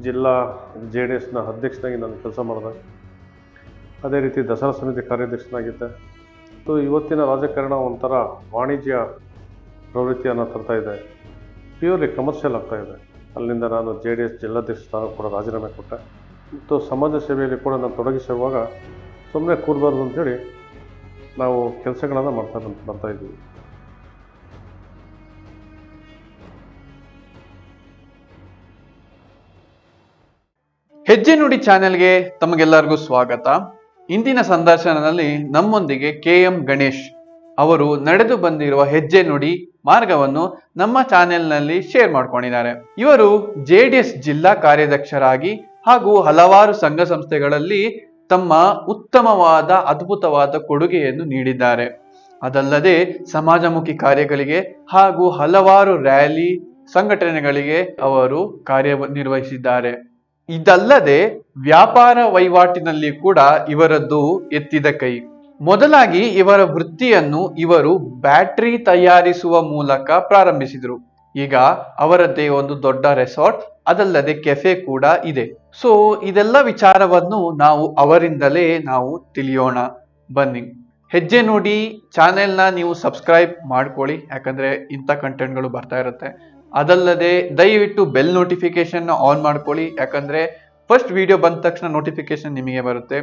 ಜಿಲ್ಲಾ JDSನ ಅಧ್ಯಕ್ಷನಾಗಿ ನಾನು ಕೆಲಸ ಮಾಡಿದೆ. ಅದೇ ರೀತಿ ದಸರಾ ಸಮಿತಿ ಕಾರ್ಯಾಧ್ಯಕ್ಷನಾಗಿದ್ದೆ. ಇವತ್ತಿನ ರಾಜಕಾರಣ ಒಂಥರ ವಾಣಿಜ್ಯ ಪ್ರವೃತ್ತಿಯನ್ನು ತರ್ತಾ ಇದೆ, ಪ್ಯೂರ್ಲಿ ಕಮರ್ಷಿಯಲ್ ಆಗ್ತಾ ಇದೆ. ಅಲ್ಲಿಂದ ನಾನು JDS ಜಿಲ್ಲಾಧ್ಯಕ್ಷ ಸ್ಥಾನ ಕೂಡ ರಾಜೀನಾಮೆ ಕೊಟ್ಟೆ. ಮತ್ತು ಸಮಾಜ ಸೇವೆಯಲ್ಲಿ ಕೂಡ ನಾನು ತೊಡಗಿಸುವಾಗ ಸುಮ್ಮನೆ ಕೂರಬಾರ್ದು ಅಂತೇಳಿ ನಾವು ಕೆಲಸಗಳನ್ನು ಬರ್ತಾ ಇದ್ದೀವಿ. ಹೆಜ್ಜೆ ನುಡಿ ಚಾನೆಲ್ಗೆ ತಮಗೆಲ್ಲರಿಗೂ ಸ್ವಾಗತ. ಇಂದಿನ ಸಂದರ್ಶನದಲ್ಲಿ ನಮ್ಮೊಂದಿಗೆ KM ಗಣೇಶ್ ಅವರು ನಡೆದು ಬಂದಿರುವ ಹೆಜ್ಜೆ ನುಡಿ ಮಾರ್ಗವನ್ನು ನಮ್ಮ ಚಾನೆಲ್ನಲ್ಲಿ ಶೇರ್ ಮಾಡ್ಕೊಂಡಿದ್ದಾರೆ. ಇವರು JDS ಜಿಲ್ಲಾ ಕಾರ್ಯಾಧ್ಯಕ್ಷರಾಗಿ ಹಾಗೂ ಹಲವಾರು ಸಂಘ ಸಂಸ್ಥೆಗಳಲ್ಲಿ ತಮ್ಮ ಉತ್ತಮವಾದ ಅದ್ಭುತವಾದ ಕೊಡುಗೆಯನ್ನು ನೀಡಿದ್ದಾರೆ. ಅದಲ್ಲದೆ ಸಮಾಜಮುಖಿ ಕಾರ್ಯಗಳಿಗೆ ಹಾಗೂ ಹಲವಾರು ರ್ಯಾಲಿ ಸಂಘಟನೆಗಳಿಗೆ ಅವರು ಕಾರ್ಯನಿರ್ವಹಿಸಿದ್ದಾರೆ. ಇದಲ್ಲದೆ ವ್ಯಾಪಾರ ವಹಿವಾಟಿನಲ್ಲಿ ಕೂಡ ಇವರದ್ದು ಎತ್ತಿದ ಕೈ. ಮೊದಲಾಗಿ ಇವರ ವೃತ್ತಿಯನ್ನು ಇವರು ಬ್ಯಾಟರಿ ತಯಾರಿಸುವ ಮೂಲಕ ಪ್ರಾರಂಭಿಸಿದರು. ಈಗ ಅವರದ್ದೇ ಒಂದು ದೊಡ್ಡ ರೆಸಾರ್ಟ್, ಅದಲ್ಲದೆ ಕೆಫೆ ಕೂಡ ಇದೆ. ಸೊ ಇದೆಲ್ಲ ವಿಚಾರವನ್ನು ನಾವು ಅವರಿಂದಲೇ ನಾವು ತಿಳಿಯೋಣ. ಬನ್ನಿ, ಹೆಜ್ಜೆ ನುಡಿ ಚಾನೆಲ್ನ ನೀವು ಸಬ್ಸ್ಕ್ರೈಬ್ ಮಾಡ್ಕೊಳ್ಳಿ, ಯಾಕಂದ್ರೆ ಇಂಥ ಕಂಟೆಂಟ್ಗಳು ಬರ್ತಾ ಇರುತ್ತೆ. ಅದಲ್ಲದೆ ದಯವಿಟ್ಟು ಬೆಲ್ ನೋಟಿಫಿಕೇಶನ್ ಆನ್ ಮಾಡ್ಕೊಳ್ಳಿ, ಯಾಕಂದ್ರೆ ಫಸ್ಟ್ ವಿಡಿಯೋ ಬಂದ ತಕ್ಷಣ ನೋಟಿಫಿಕೇಶನ್ ನಿಮಗೆ ಬರುತ್ತೆ.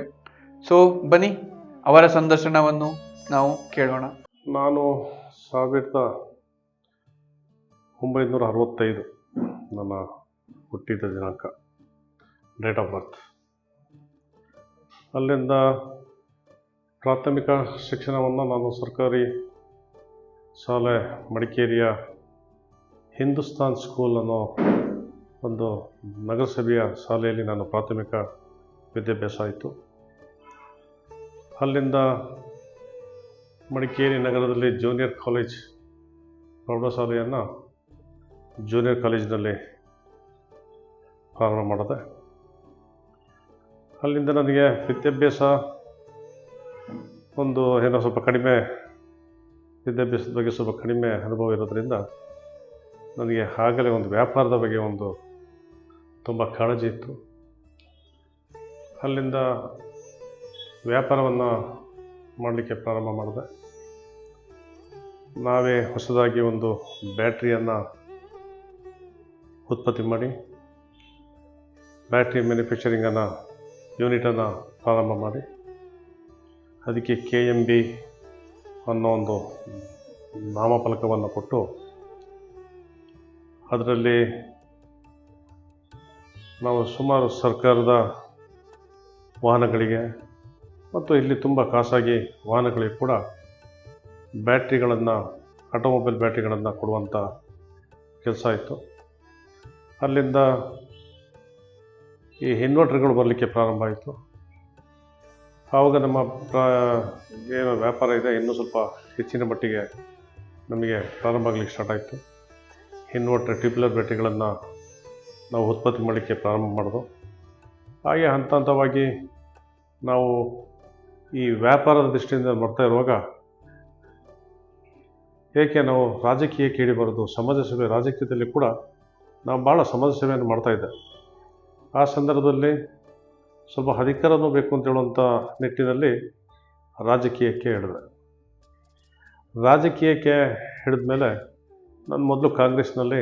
ಸೊ ಬನ್ನಿ, ಅವರ ಸಂದರ್ಶನವನ್ನು ನಾವು ಕೇಳೋಣ. ನಾನು 1965 ನನ್ನ ಹುಟ್ಟಿದ ದಿನಾಂಕ, ಡೇಟ್ ಆಫ್ ಬರ್ತ್. ಅಲ್ಲಿಂದ ಪ್ರಾಥಮಿಕ ಶಿಕ್ಷಣವನ್ನು ನಾನು ಸರ್ಕಾರಿ ಶಾಲೆ ಮಡಿಕೇರಿಯ ಹಿಂದೂಸ್ತಾನ್ ಸ್ಕೂಲ್ ಅನ್ನೋ ಒಂದು ನಗರಸಭೆಯ ಶಾಲೆಯಲ್ಲಿ ನಾನು ಪ್ರಾಥಮಿಕ ವಿದ್ಯಾಭ್ಯಾಸ ಆಯಿತು. ಅಲ್ಲಿಂದ ಮಡಿಕೇರಿ ನಗರದಲ್ಲಿ ಜೂನಿಯರ್ ಕಾಲೇಜ್ ಪ್ರೌಢಶಾಲೆಯನ್ನು ಜೂನಿಯರ್ ಕಾಲೇಜಿನಲ್ಲಿ ಪ್ರಾರಂಭ ಮಾಡಿದೆ. ಅಲ್ಲಿಂದ ನನಗೆ ವಿದ್ಯಾಭ್ಯಾಸ ಸ್ವಲ್ಪ ಕಡಿಮೆ, ವಿದ್ಯಾಭ್ಯಾಸದ ಬಗ್ಗೆ ಸ್ವಲ್ಪ ಕಡಿಮೆ ಅನುಭವ ಇರೋದರಿಂದ ನನಗೆ ಆಗಲೇ ಒಂದು ವ್ಯಾಪಾರದ ಬಗ್ಗೆ ತುಂಬ ಕಾಳಜಿ ಇತ್ತು. ಅಲ್ಲಿಂದ ವ್ಯಾಪಾರವನ್ನು ಮಾಡಲಿಕ್ಕೆ ಪ್ರಾರಂಭ ಮಾಡಿದೆ. ನಾವೇ ಹೊಸದಾಗಿ ಒಂದು ಬ್ಯಾಟ್ರಿಯನ್ನು ಉತ್ಪತ್ತಿ ಮಾಡಿ ಬ್ಯಾಟ್ರಿ ಮ್ಯಾನುಫ್ಯಾಕ್ಚರಿಂಗನ್ನು ಯೂನಿಟನ್ನು ಪ್ರಾರಂಭ ಮಾಡಿ ಅದಕ್ಕೆ KMB ಅನ್ನೋ ಒಂದು ನಾಮಫಲಕವನ್ನು ಕೊಟ್ಟು ಅದರಲ್ಲಿ ನಾವು ಸುಮಾರು ಸರ್ಕಾರದ ವಾಹನಗಳಿಗೆ ಮತ್ತು ಇಲ್ಲಿ ತುಂಬ ಖಾಸಗಿ ವಾಹನಗಳಿಗೆ ಕೂಡ ಬ್ಯಾಟ್ರಿಗಳನ್ನು, ಆಟೋಮೊಬೈಲ್ ಬ್ಯಾಟ್ರಿಗಳನ್ನು ಕೊಡುವಂಥ ಕೆಲಸ ಇತ್ತು. ಅಲ್ಲಿಂದ ಈ ಇನ್ವರ್ಟರ್ಗಳು ಬರಲಿಕ್ಕೆ ಪ್ರಾರಂಭ ಆಯಿತು. ಆವಾಗ ನಮ್ಮ ಏನು ವ್ಯಾಪಾರ ಇದೆ ಇನ್ನೂ ಸ್ವಲ್ಪ ಹೆಚ್ಚಿನ ಮಟ್ಟಿಗೆ ನಮಗೆ ಪ್ರಾರಂಭ ಆಗಲಿಕ್ಕೆ ಸ್ಟಾರ್ಟ್ ಆಯಿತು. ಇನ್ವರ್ಟರ್ ಟ್ಯೂಬ್ಯುಲರ್ ಬ್ಯಾಟ್ರಿಗಳನ್ನು ನಾವು ಉತ್ಪತ್ತಿ ಮಾಡಲಿಕ್ಕೆ ಪ್ರಾರಂಭ ಮಾಡಿದೆವು. ಹಾಗೆ ಹಂತ ಹಂತವಾಗಿ ನಾವು ಈ ವ್ಯಾಪಾರದ ದೃಷ್ಟಿಯಿಂದ ಬರ್ತಾ ಇರುವಾಗ ಏಕೆ ನಾವು ರಾಜಕೀಯಕ್ಕೆ ಇಳಿಬಾರದು, ಸಮಾಜ ಸೇವೆ, ರಾಜಕೀಯದಲ್ಲಿ ಕೂಡ ನಾವು ಭಾಳ ಸಮಾಜ ಸೇವೆಯನ್ನು ಮಾಡ್ತಾಯಿದ್ದೆ. ಆ ಸಂದರ್ಭದಲ್ಲಿ ಸ್ವಲ್ಪ ಅಧಿಕಾರನೂ ಬೇಕು ಅಂತ ಹೇಳುವಂಥ ನಿಟ್ಟಿನಲ್ಲಿ ರಾಜಕೀಯಕ್ಕೆ ಹಿಡಿದೆ. ರಾಜಕೀಯಕ್ಕೆ ಹಿಡಿದ ಮೇಲೆ ನಾನು ಮೊದಲು ಕಾಂಗ್ರೆಸ್ನಲ್ಲಿ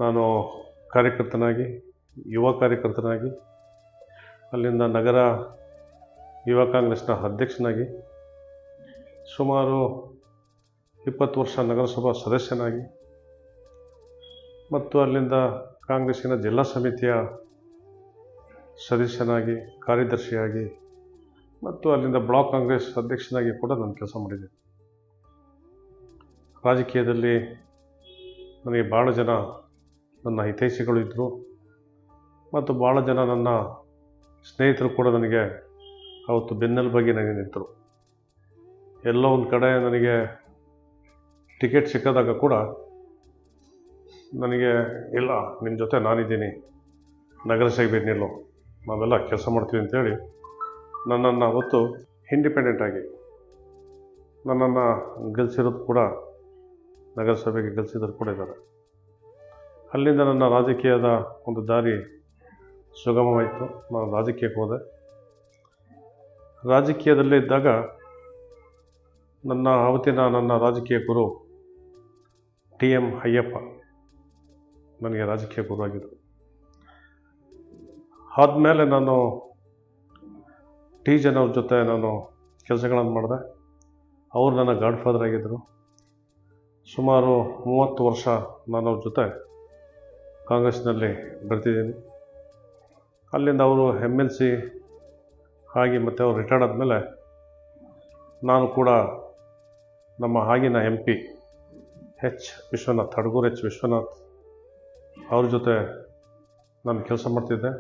ನಾನು ಕಾರ್ಯಕರ್ತನಾಗಿ, ಯುವ ಕಾರ್ಯಕರ್ತನಾಗಿ, ಅಲ್ಲಿಂದ ನಗರ ಯುವ ಕಾಂಗ್ರೆಸ್ನ ಅಧ್ಯಕ್ಷನಾಗಿ, ಸುಮಾರು 20 ವರ್ಷ ನಗರಸಭಾ ಸದಸ್ಯನಾಗಿ, ಮತ್ತು ಅಲ್ಲಿಂದ ಕಾಂಗ್ರೆಸ್ಸಿನ ಜಿಲ್ಲಾ ಸಮಿತಿಯ ಸದಸ್ಯನಾಗಿ, ಕಾರ್ಯದರ್ಶಿಯಾಗಿ, ಮತ್ತು ಅಲ್ಲಿಂದ ಬ್ಲಾಕ್ ಕಾಂಗ್ರೆಸ್ ಅಧ್ಯಕ್ಷನಾಗಿ ಕೂಡ ನಾನು ಕೆಲಸ ಮಾಡಿದ್ದೆ. ರಾಜಕೀಯದಲ್ಲಿ ನನಗೆ ಭಾಳ ಜನ ನನ್ನ ಹಿತೈಷಿಗಳು ಇದ್ದರು ಮತ್ತು ಭಾಳ ಜನ ನನ್ನ ಸ್ನೇಹಿತರು ಕೂಡ ನನಗೆ ಅವತ್ತು ಬೆನ್ನೆಲುಬಾಗಿ ನನಗೆ ನಿಂತರು. ಎಲ್ಲೋ ಒಂದು ಕಡೆ ನನಗೆ ಟಿಕೆಟ್ ಸಿಕ್ಕಿದಾಗ ಕೂಡ ನನಗೆ ಇಲ್ಲ, ನಿಮ್ಮ ಜೊತೆ ನಾನಿದ್ದೀನಿ, ನಗರಸಭೆ ನಿಲ್ಲು, ನಾವೆಲ್ಲ ಕೆಲಸ ಮಾಡ್ತೀವಿ ಅಂತೇಳಿ ನನ್ನನ್ನು ಅವತ್ತು ಇಂಡಿಪೆಂಡೆಂಟಾಗಿ ನನ್ನನ್ನು ಗೆಲ್ಲಿಸಿರೋದು ಕೂಡ, ನಗರಸಭೆಗೆ ಗೆಲ್ಲಿಸಿದ್ರು ಕೂಡ ಇದ್ದಾರೆ. ಅಲ್ಲಿಂದ ನನ್ನ ರಾಜಕೀಯದ ಒಂದು ದಾರಿ ಸುಗಮವಾಯಿತು. ನಾನು ರಾಜಕೀಯಕ್ಕೆ ಹೋದೆ. ರಾಜಕೀಯದಲ್ಲೇ ಇದ್ದಾಗ ನನ್ನ ರಾಜಕೀಯ ಗುರು TM ಅಯ್ಯಪ್ಪ ನನಗೆ ರಾಜಕೀಯ ಗುರು ಆಗಿದ್ದರು. ಆದಮೇಲೆ ನಾನು T ಜನವ್ರ ಜೊತೆ ನಾನು ಕೆಲಸಗಳನ್ನು ಮಾಡಿದೆ. ಅವರು ನನ್ನ ಗಾಡ್ ಫಾದರ್ ಆಗಿದ್ದರು. ಸುಮಾರು 30 ವರ್ಷ ನಾನು ಅವ್ರ ಜೊತೆ ಕಾಂಗ್ರೆಸ್ನಲ್ಲಿ ಬೆರೆತಿದ್ದೀನಿ. ಅಲ್ಲಿಂದ ಅವರು MLC ಆಗಿ ಮತ್ತು ಅವರು ರಿಟೈರ್ಡ್ ಆದಮೇಲೆ ನಾನು ಕೂಡ ನಮ್ಮ ಆಗಿನ MP ಹಡಗೂರು H ವಿಶ್ವನಾಥ್ ಅವ್ರ ಜೊತೆ ನಾನು ಕೆಲಸ ಮಾಡ್ತಿದ್ದೆ.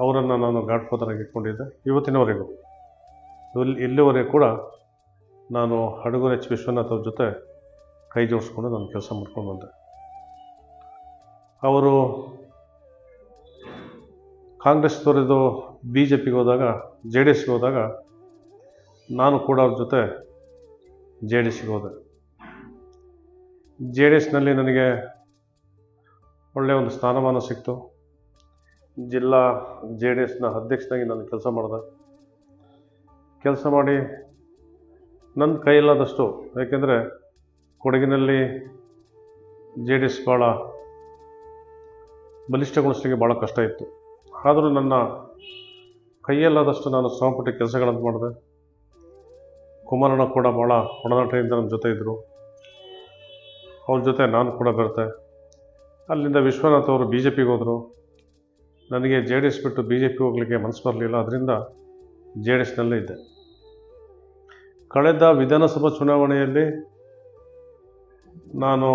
ಅವರನ್ನು ನಾನು ಗಾಡ್ ಫಾದರ್ ಆಗಿ ಇಟ್ಕೊಂಡಿದ್ದೆ. ಇವತ್ತಿನವರೆಗೂ ಇಲ್ಲಿವರೆಗೂ ಕೂಡ ನಾನು ಹಡಗೂರು H ವಿಶ್ವನಾಥ್ ಅವ್ರ ಜೊತೆ ಕೈ ಜೋಡಿಸ್ಕೊಂಡು ನಾನು ಕೆಲಸ ಮಾಡ್ಕೊಂಡು ಬಂದೆ. ಅವರು ಕಾಂಗ್ರೆಸ್ ತೊರೆದು BJPಗೆ ಹೋದಾಗ, JDSಗೆ ಹೋದಾಗ ನಾನು ಕೂಡ ಅವ್ರ ಜೊತೆ JDSಗೆ ಹೋದೆ. JDSನಲ್ಲಿ ನನಗೆ ಒಳ್ಳೆಯ ಒಂದು ಸ್ಥಾನಮಾನ ಸಿಕ್ತು. ಜಿಲ್ಲಾ JDSನ ಅಧ್ಯಕ್ಷನಾಗಿ ನಾನು ಕೆಲಸ ಮಾಡಿದೆ. ಕೆಲಸ ಮಾಡಿ ನನ್ನ ಕೈಯಲ್ಲಾದಷ್ಟು, ಏಕೆಂದರೆ ಕೊಡಗಿನಲ್ಲಿ JDS ಭಾಳ ಬಲಿಷ್ಠಗೊಳಿಸಲಿಕ್ಕೆ ಭಾಳ ಕಷ್ಟ ಇತ್ತು. ಆದರೂ ನನ್ನ ಕೈಯಲ್ಲಾದಷ್ಟು ನಾನು ಶ್ರಮಪಟ್ಟು ಕೆಲಸಗಳನ್ನು ಮಾಡಿದೆ. ಕುಮಾರಣ್ಣ ಕೂಡ ಭಾಳ ಒಡನಾಟದಿಂದ ನಮ್ಮ ಜೊತೆ ಇದ್ದರು. ಅವ್ರ ಜೊತೆ ನಾನು ಕೂಡ ಬೆರೆತೆ. ಅಲ್ಲಿಂದ ವಿಶ್ವನಾಥ್ ಅವರು BJPಗೆ ಹೋದರು. ನನಗೆ JDS ಬಿಟ್ಟು BJPಗೆ ಹೋಗಲಿಕ್ಕೆ ಮನಸ್ಸು ಬರಲಿಲ್ಲ. ಅದರಿಂದ JDSನಲ್ಲೇ ಇದ್ದೆ. ಕಳೆದ ವಿಧಾನಸಭಾ ಚುನಾವಣೆಯಲ್ಲಿ ನಾನು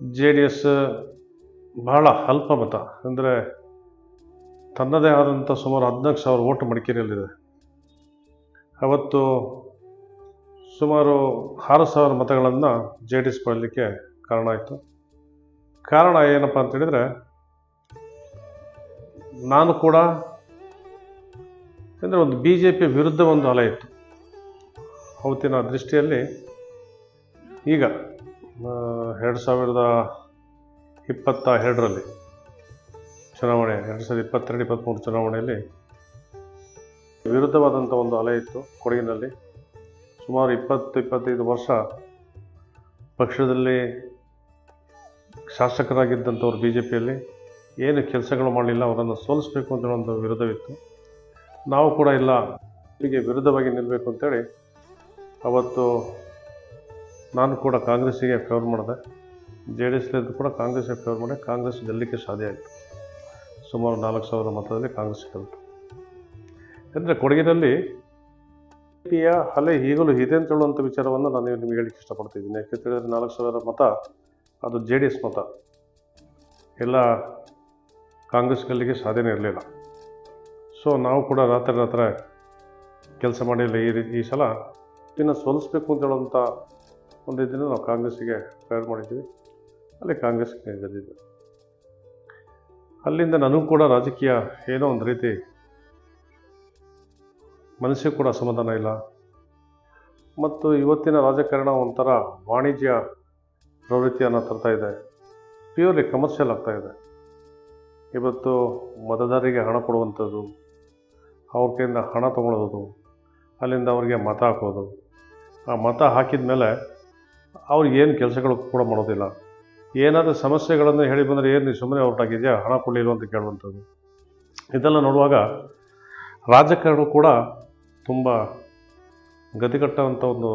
JDS ಬಹಳ ಅಲ್ಪ ಮತ, ಅಂದರೆ ತನ್ನದೇ ಆದಂಥ ಸುಮಾರು 14,000 ಓಟು ಮಡಿಕೇರಿಯಲ್ಲಿದೆ. ಅವತ್ತು ಸುಮಾರು 6,000 ಮತಗಳನ್ನು JDS ಪಡೆಯಲಿಕ್ಕೆ ಕಾರಣ ಆಯಿತು. ಕಾರಣ ಏನಪ್ಪ ಅಂತೇಳಿದರೆ, ನಾನು ಕೂಡ ಅಂದರೆ ಒಂದು BJP ವಿರುದ್ಧ ಒಂದು ಅಲೆ ಇತ್ತು ಅವತ್ತಿನ ದೃಷ್ಟಿಯಲ್ಲಿ. ಈಗ 2022ರಲ್ಲಿ ಚುನಾವಣೆ, 2022-23 ಚುನಾವಣೆಯಲ್ಲಿ ವಿರುದ್ಧವಾದಂಥ ಒಂದು ಅಲೆ ಇತ್ತು ಕೊಡಗಿನಲ್ಲಿ. ಸುಮಾರು 20-25 ವರ್ಷ ಪಕ್ಷದಲ್ಲಿ ಶಾಸಕರಾಗಿದ್ದಂಥವ್ರು BJPಯಲ್ಲಿ ಏನು ಕೆಲಸಗಳು ಮಾಡಲಿಲ್ಲ, ಅವರನ್ನು ಸೋಲಿಸಬೇಕು ಅಂತ ಒಂದು ವಿರೋಧವಿತ್ತು. ನಾವು ಕೂಡ ಇಲ್ಲ, ಹೀಗೆ ವಿರುದ್ಧವಾಗಿ ನಿಲ್ಲಬೇಕು ಅಂತೇಳಿ ಅವತ್ತು ನಾನು ಕೂಡ ಕಾಂಗ್ರೆಸ್ಸಿಗೆ ಫೇವರ್ ಮಾಡಿದೆ. JDSಲಿದ್ದು ಕೂಡ ಕಾಂಗ್ರೆಸ್ಸಿಗೆ ಫೇವರ್ ಮಾಡಿ ಕಾಂಗ್ರೆಸ್ ಗೆಲ್ಲಲಿಕ್ಕೆ ಸಾಧ್ಯ ಆಯಿತು. ಸುಮಾರು 4,000 ಮತದಲ್ಲಿ ಕಾಂಗ್ರೆಸ್ ಗೆಲ್ತು. ಅಂದರೆ ಕೊಡಗಿನಲ್ಲಿ BJPಯ ಅಲೆ ಈಗಲೂ ಇದೆ ಅಂತ ಹೇಳುವಂಥ ವಿಚಾರವನ್ನು ನಾನು ನಿಮಗೆ ಹೇಳಲಿಕ್ಕೆ ಇಷ್ಟಪಡ್ತಿದ್ದೀನಿ. ಯಾಕೆಂತೇಳಿದರೆ 4,000 ಮತ ಅದು JDS ಮತ, ಎಲ್ಲ ಕಾಂಗ್ರೆಸ್ ಗೆಲ್ಲಿಗೆ ಸಾಧ್ಯನೇ ಇರಲಿಲ್ಲ. ಸೊ ನಾವು ಕೂಡ ರಾತ್ರಿ ಕೆಲಸ ಮಾಡಿಲ್ಲ. ಈ ಸಲ ಇನ್ನು ಸೋಲಿಸ್ಬೇಕು ಅಂತ ಹೇಳುವಂಥ ಒಂದು ಇದನ್ನು ನಾವು ಕಾಂಗ್ರೆಸ್ಸಿಗೆ ಫೇವರ್ ಮಾಡಿದ್ವಿ. ಅಲ್ಲಿ ಕಾಂಗ್ರೆಸ್ಗೆ ಗೆದ್ದಿದ್ದೆ. ಅಲ್ಲಿಂದ ನನಗೂ ಕೂಡ ರಾಜಕೀಯ ಏನೋ ಒಂದು ರೀತಿ ಮನಸ್ಸಿಗೆ ಕೂಡ ಸಮಾಧಾನ ಇಲ್ಲ. ಮತ್ತು ಇವತ್ತಿನ ರಾಜಕಾರಣ ಒಂಥರ ವಾಣಿಜ್ಯ ಪ್ರವೃತ್ತಿಯನ್ನು ತರ್ತಾ ಇದೆ, ಪ್ಯೂರ್ಲಿ ಕಮರ್ಷಿಯಲ್ ಆಗ್ತಾ ಇದೆ. ಇವತ್ತು ಮತದಾರರಿಗೆ ಹಣ ಕೊಡುವಂಥದ್ದು, ಅವ್ರ ಕೈಯಿಂದ ಹಣ ತೊಗೊಳೋದು, ಅಲ್ಲಿಂದ ಅವ್ರಿಗೆ ಮತ ಹಾಕೋದು, ಆ ಮತ ಹಾಕಿದ ಮೇಲೆ ಅವ್ರಿಗೇನು ಕೆಲಸಗಳು ಕೂಡ ಮಾಡೋದಿಲ್ಲ. ಏನಾದರೂ ಸಮಸ್ಯೆಗಳನ್ನು ಹೇಳಿ ಬಂದರೆ ಏನು ಸುಮ್ಮನೆ ಹೊರಟಾಗಿದೆಯಾ, ಹಣ ಕೊಡಲಿಲ್ಲ ಅಂತ ಕೇಳುವಂಥದ್ದು. ಇದೆಲ್ಲ ನೋಡುವಾಗ ರಾಜಕಾರಣ ಕೂಡ ತುಂಬ ಗತಿಗಟ್ಟುವಂಥ ಒಂದು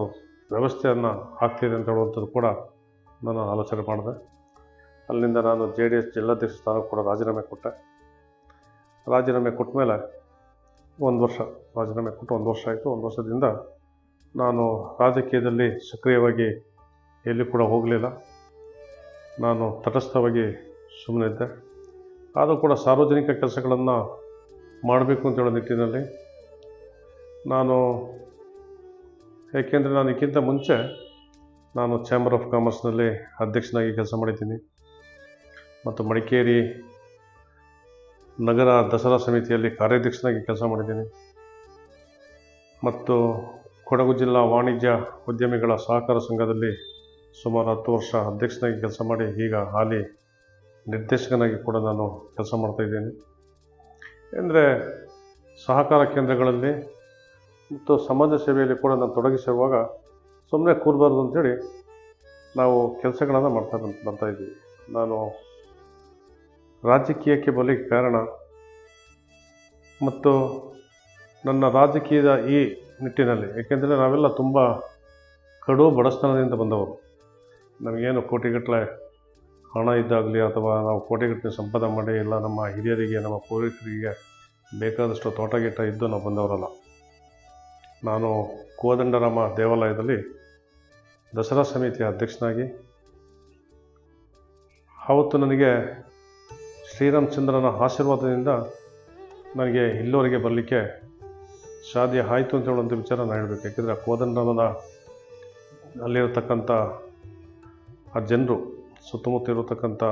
ವ್ಯವಸ್ಥೆಯನ್ನು ಆಗ್ತಿದೆ ಅಂತ ಹೇಳುವಂಥದ್ದು ಕೂಡ ನಾನು ಆಲೋಚನೆ ಮಾಡಿದೆ. ಅಲ್ಲಿಂದ ನಾನು JDS ಜಿಲ್ಲಾಧ್ಯಕ್ಷ ಸ್ಥಾನಕ್ಕೆ ಕೂಡ ರಾಜೀನಾಮೆ ಕೊಟ್ಟೆ. ರಾಜೀನಾಮೆ ಕೊಟ್ಟ ಮೇಲೆ 1 ವರ್ಷ ರಾಜೀನಾಮೆ ಕೊಟ್ಟು 1 ವರ್ಷ ಆಯಿತು. 1 ವರ್ಷದಿಂದ ನಾನು ರಾಜಕೀಯದಲ್ಲಿ ಸಕ್ರಿಯವಾಗಿ ಎಲ್ಲಿ ಕೂಡ ಹೋಗಲಿಲ್ಲ. ನಾನು ತಟಸ್ಥವಾಗಿ ಸುಮ್ಮನೆ ಇದ್ದೆ. ಆದರೂ ಕೂಡ ಸಾರ್ವಜನಿಕ ಕೆಲಸಗಳನ್ನು ಮಾಡಬೇಕು ಅಂತೇಳೋ ನಿಟ್ಟಿನಲ್ಲಿ ನಾನು, ಏಕೆಂದರೆ ನಾನು ಇದಕ್ಕಿಂತ ಮುಂಚೆ ನಾನು ಚಾಂಬರ್ ಆಫ್ ಕಾಮರ್ಸ್ನಲ್ಲಿ ಅಧ್ಯಕ್ಷನಾಗಿ ಕೆಲಸ ಮಾಡಿದ್ದೀನಿ ಮತ್ತು ಮಡಿಕೇರಿ ನಗರ ದಸರಾ ಸಮಿತಿಯಲ್ಲಿ ಕಾರ್ಯಾಧ್ಯಕ್ಷನಾಗಿ ಕೆಲಸ ಮಾಡಿದ್ದೀನಿ ಮತ್ತು ಕೊಡಗು ಜಿಲ್ಲಾ ವಾಣಿಜ್ಯ ಉದ್ಯಮಿಗಳ ಸಹಕಾರ ಸಂಘದಲ್ಲಿ ಸುಮಾರು 10 ವರ್ಷ ಅಧ್ಯಕ್ಷನಾಗಿ ಕೆಲಸ ಮಾಡಿ ಈಗ ಹಾಲಿ ನಿರ್ದೇಶಕನಾಗಿ ಕೂಡ ನಾನು ಕೆಲಸ ಮಾಡ್ತಾಯಿದ್ದೀನಿ. ಅಂದರೆ ಸಹಕಾರ ಕೇಂದ್ರಗಳಲ್ಲಿ ಮತ್ತು ಸಮಾಜ ಸೇವೆಯಲ್ಲಿ ಕೂಡ ನಾನು ತೊಡಗಿಸಿರುವಾಗ ಸುಮ್ಮನೆ ಕೂರಬಾರ್ದು ಅಂಥೇಳಿ ನಾವು ಕೆಲಸಗಳನ್ನು ಬರ್ತಾಯಿದ್ದೀವಿ. ನಾನು ರಾಜಕೀಯಕ್ಕೆ ಬರಲಿಕ್ಕೆ ಕಾರಣ ಮತ್ತು ನನ್ನ ರಾಜಕೀಯದ ಈ ನಿಟ್ಟಿನಲ್ಲಿ, ಏಕೆಂದರೆ ನಾವೆಲ್ಲ ತುಂಬ ಕಡು ಬಡತನದಿಂದ ಬಂದವರು. ನಮಗೇನು ಕೋಟಿಗಟ್ಟಲೆ ಹಣ ಇದ್ದಾಗಲಿ ಅಥವಾ ನಾವು ಕೋಟಿಗಟ್ಟಲೆ ಸಂಪಾದನೆ ಮಾಡಿ ಇಲ್ಲ ನಮ್ಮ ಹಿರಿಯರಿಗೆ ನಮ್ಮ ಪೂರ್ವಿಕರಿಗೆ ಬೇಕಾದಷ್ಟು ತೋಟ ಗೀಟ ಇದ್ದು ನಾವು ಬಂದವರಲ್ಲ. ನಾನು ಕೋದಂಡರಾಮ ದೇವಾಲಯದಲ್ಲಿ ದಸರಾ ಸಮಿತಿಯ ಅಧ್ಯಕ್ಷನಾಗಿ ಆವತ್ತು ನನಗೆ ಶ್ರೀರಾಮಚಂದ್ರನ ಆಶೀರ್ವಾದದಿಂದ ನನಗೆ ಇಲ್ಲಿವರೆಗೆ ಬರಲಿಕ್ಕೆ ಸಾಧ್ಯ ಆಯಿತು ಅಂತ ಹೇಳುವಂಥ ವಿಚಾರ ನಾನು ಹೇಳಬೇಕು. ಯಾಕೆಂದರೆ ಆ ಕೋದಂಡರಾಮನ ಅಲ್ಲಿರತಕ್ಕಂಥ ಆ ಜನರು, ಸುತ್ತಮುತ್ತ ಇರತಕ್ಕಂಥ